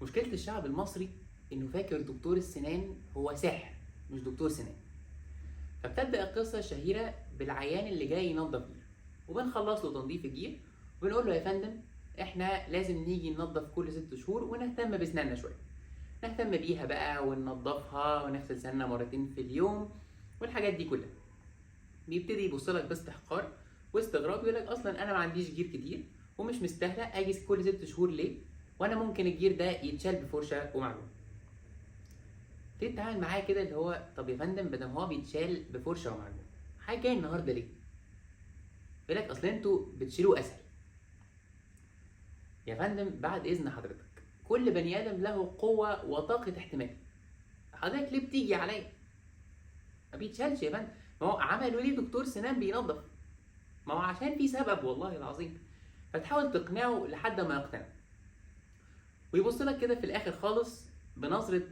مشكلة الشعب المصري إنه فاكر دكتور السنان هو ساحر مش دكتور سنان. فبتبدأ القصة الشهيرة بالعيان اللي جاي ينظف جير، وبنخلص له تنظيف الجير وبنقول له يا فندم احنا لازم نيجي ننظف كل 6 شهور ونهتم بسناننا شوية، نهتم بيها بقى وننظفها ونغسل سناننا مرتين في اليوم والحاجات دي كلها. بيبتدي يبص لك باستحقار واستغراب، يقول لك اصلا انا ما عنديش جير كتير ومش مستاهله اجي كل 6 شهور ليه، وانا ممكن الجير ده يتشال بفرشه ومعجون. تبتدي تتعامل معاه كده اللي هو طب يا فندم بدل هو بيتشال بفرشه ومعجون حاجه جاي النهارده ليه؟ يقول لك اصل انتوا بتشيلوه اسهل. يا فندم بعد اذن حضرتك كل بني ادم له قوه وطاقه احتمال، حضرتك ليه بتيجي عليا؟ ما بيتشالش يا فندم، ما هو عملوا ليه دكتور سنان بينظف؟ ما هو عشان في سبب والله العظيم. فتحاول تقنعه لحد ما يقتنع، ويبص لك كده في الاخر خالص بنظره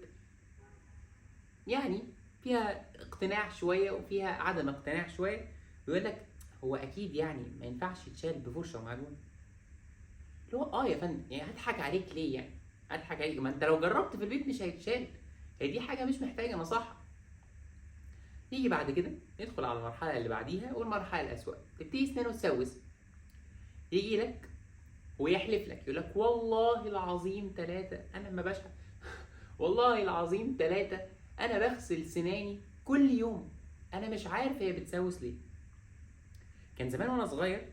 يعني فيها اقتناع شويه وفيها عدم اقتناع شويه، ويقول لك هو اكيد يعني ما ينفعش يتشال بفرشه ومعجون. اللي هو يا فندم يعني هضحك عليك ليه يعني؟ هضحك عليك؟ ما انت لو جربت في البيت مش هيتشال، هي دي حاجه مش محتاجه نصيحه. يجي بعد كده ندخل على المرحله اللي بعديها والمرحله الاسوأ، تبتدي سنانه تسوس. يجي لك ويحلف لك يقول لك والله العظيم 3 انا ما بشحت والله العظيم 3 انا بغسل سناني كل يوم، انا مش عارف هي بتسوس ليه. كان زمان وانا صغير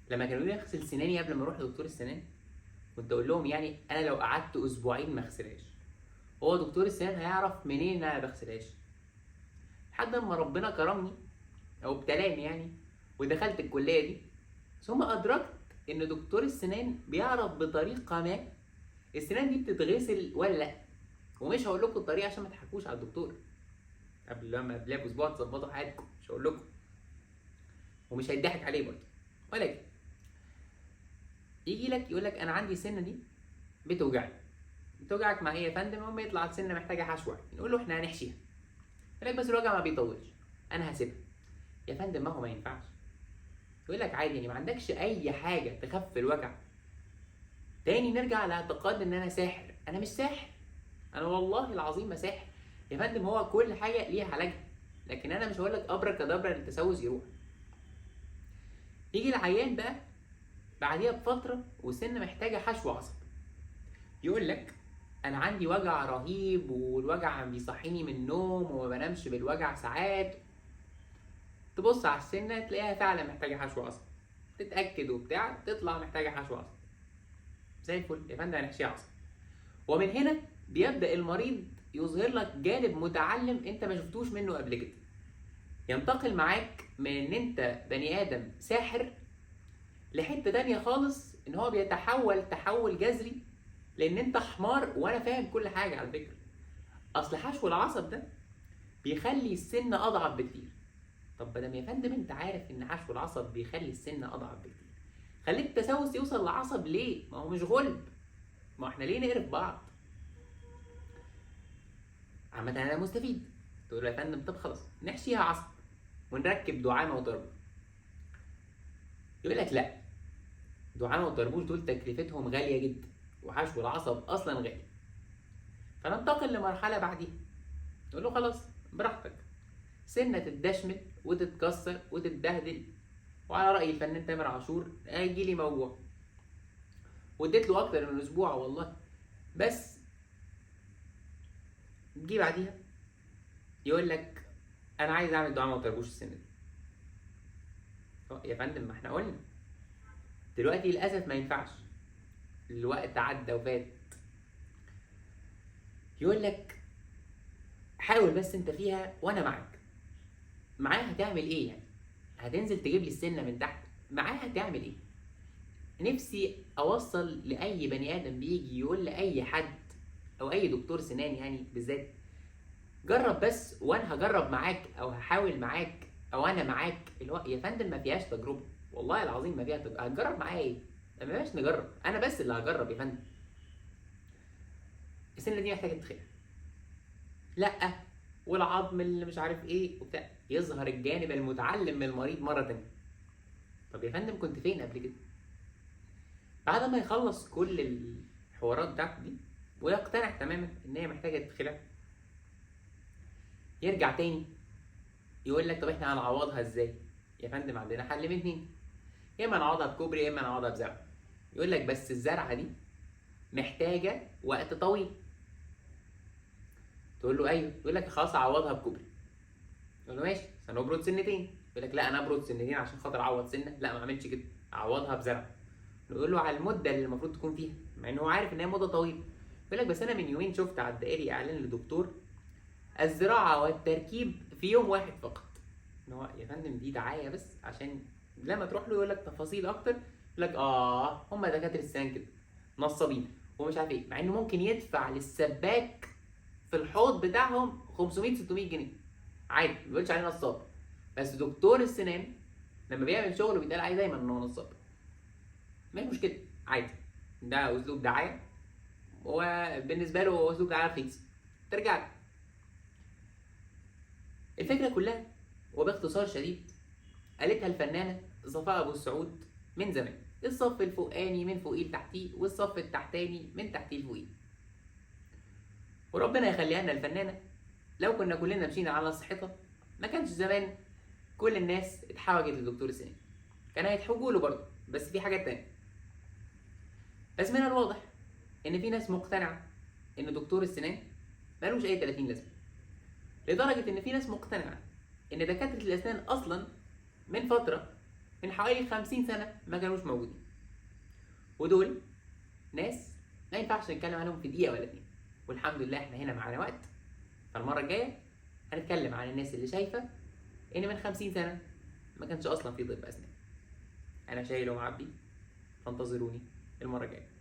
لما كانوا يقولوا لي اغسل سناني قبل ما اروح لدكتور السنان، كنت اقول لهم يعني انا لو قعدت اسبوعين ما اغسلهاش هو دكتور السنان هيعرف منين ان انا ما بغسلهاش؟ لحد ما ربنا كرمني او ابتلاني يعني ودخلت الكليه دي، ثم ادركت ان دكتور السنان بيعرف بطريقه ما السنان دي بتتغسل ولا لا. ومش هقول لكم الطريقه عشان ما تضحكوش على الدكتور، قبلها باسبوع تظبطوا حياتكم، مش هقول لكم ومش هيضحك عليه برضه. ولكن يجي لك يقول لك انا عندي السنه دي بتوجعك مع ايه يا فندم؟ المهم يطلع السنه محتاجه حشوه، نقول له احنا هنحشيها. يقول لك بس الوجع ما بيطولش انا هسيبها. يا فندم ما هو ما ينفعش. يقول لك عادي يعني ما عندكش اي حاجه تخفف الوجع؟ تاني نرجع لاعتقاد ان انا ساحر. انا مش ساحر، انا والله العظيم ما ساحر يا فندم، هو كل حاجه ليها علاجها، لكن انا مش هقول لك ابركادابرا التسوس يروح. يجي العيان بقى بعديها بفتره والسن محتاجه حشو عصب، يقول لك انا عندي وجع رهيب والوجع بيصحيني من النوم وما بنامش بالوجع ساعات. تبص على السنه تلاقيها فعلا محتاجه حشو عصب، تتاكد وبتاع تطلع محتاجه حشو عصب. زي الفل يا فندم هنحشيها عصب. ومن هنا بيبدا المريض يظهر لك جانب متعلم انت ما شفتوش منه قبل كده، ينتقل معاك من ان انت بني ادم ساحر لحته تانية خالص، ان هو بيتحول تحول جذري لان انت حمار وانا فاهم كل حاجه. على فكره اصل حشو العصب ده بيخلي السن اضعف بكتير. طب بدل يا فندم انت عارف ان حشو العصب بيخلي السن اضعف بكتير، خليك التسوس يوصل لعصب ليه؟ ما هو مش غلب، ما احنا ليه نقرف بعض؟ عامة انا مستفيد. تقول له يا فندم طب خلاص نحشيها عصب ونركب دعامه وطربوش. يقول لك لا، دعامه وطربوش دول تكلفتهم غاليه جدا وحشو العصب اصلا غالي. فننتقل لمرحله بعديها، نقول له خلاص براحتك، سنه تتدشمل وتتكسر وتتبهدل، وعلى راي الفنان تامر عاشور هيجي لي موجوع. واديت له اكتر من اسبوع والله، بس تجي بعديها يقول لك انا عايز اعمل دعامه وطربوش السنه دي. يا فندم ما احنا قلنا دلوقتي للاسف ما ينفعش، الوقت عدى وفات. يقول لك حاول بس انت فيها وانا معاك. معاه هتعمل ايه يعني؟ هتنزل تجيب لي السنه من تحت؟ معاه هتعمل ايه؟ نفسي اوصل لاي بني ادم بيجي يقول لاي حد او اي دكتور سنان يعني بالذات، جرب بس وانا هجرب معاك او هحاول معاك او انا معاك. اللي هو يا فندم ما فيهاش تجربه، والله العظيم ما فيها تجربه، هتجرب معايا ايه؟ ما فيهاش نجرب، انا بس اللي هجرب يا فندم. السنه دي محتاجه تتخلع، لا والعظم اللي مش عارف ايه وبتاع، يظهر الجانب المتعلم من المريض مره تانيه. طب يا فندم كنت فين قبل كده؟ بعد ما يخلص كل الحوارات بتاعته دي ويقتنع تماما ان هي محتاجه تتخلع، يرجع تاني يقول لك طب احنا هنعوضها ازاي؟ يا فندم عندنا حل من اتنين، يا اما نعوضها بكوبري يا اما نعوضها بزرع. يقول لك بس الزرعه دي محتاجه وقت طويل. تقول له ايوه، يقول لك خلاص اعوضها بكوبري. تقول له ماشي، هنبرد سنتين. يقول لك لا انا ابرد سنتين عشان خاطر اعوض سنه، لا ما اعملش كده، اعوضها بزرع. نقول له على المده اللي المفروض تكون فيها، مع ان هو عارف ان هي مده طويله. يقول لك بس انا من يومين شفت على الدائري اعلان لدكتور الزراعه والتركيب في يوم واحد فقط. ان هو يا فندم دي دعايه بس، عشان لما تروح له يقول لك تفاصيل اكتر، يقول لك هم دكاتره السنان كده نصابين ومش عارف ايه، مع انه ممكن يدفع للسباك في الحوض بتاعهم 500 600 جنيه عادي، ما بيقولش عليه نصاب. بس دكتور السنان لما بيعمل شغل بيتقال عليه دايما ان هو نصاب. ما هي مشكله، عادي، ده اسلوب دعايه، وبالنسبه له هو اسلوب دعايه رخيص. ترجع له. الفكره كلها وباختصار شديد قالتها الفنانه صفاء ابو السعود من زمان: الصف الفوقاني من فوقيه لتحتيه، والصف التحتاني من تحتيه لفوقيه. وربنا يخليها لنا الفنانه، لو كنا كلنا مشينا على صحتها ما كانش زمان كل الناس اتحوجت لدكتور السنان. كان هيتحوجوا له برضه، بس في حاجات تانية. بس من الواضح ان في ناس مقتنعه ان دكتور السنان ملوش اي 30 لازمه، لدرجه ان في ناس مقتنعه ان دكاتره الاسنان اصلا من فتره، من حوالي 50 سنه ما كانوش موجودين. ودول ناس ما ينفعش نتكلم عنهم في دقيقه ولا اتنين، والحمد لله احنا هنا معانا وقت. فالمره الجايه هنتكلم عن الناس اللي شايفه ان من 50 سنه ما كانش اصلا في طب اسنان. انا شايل ومعبي، فانتظروني المره الجايه.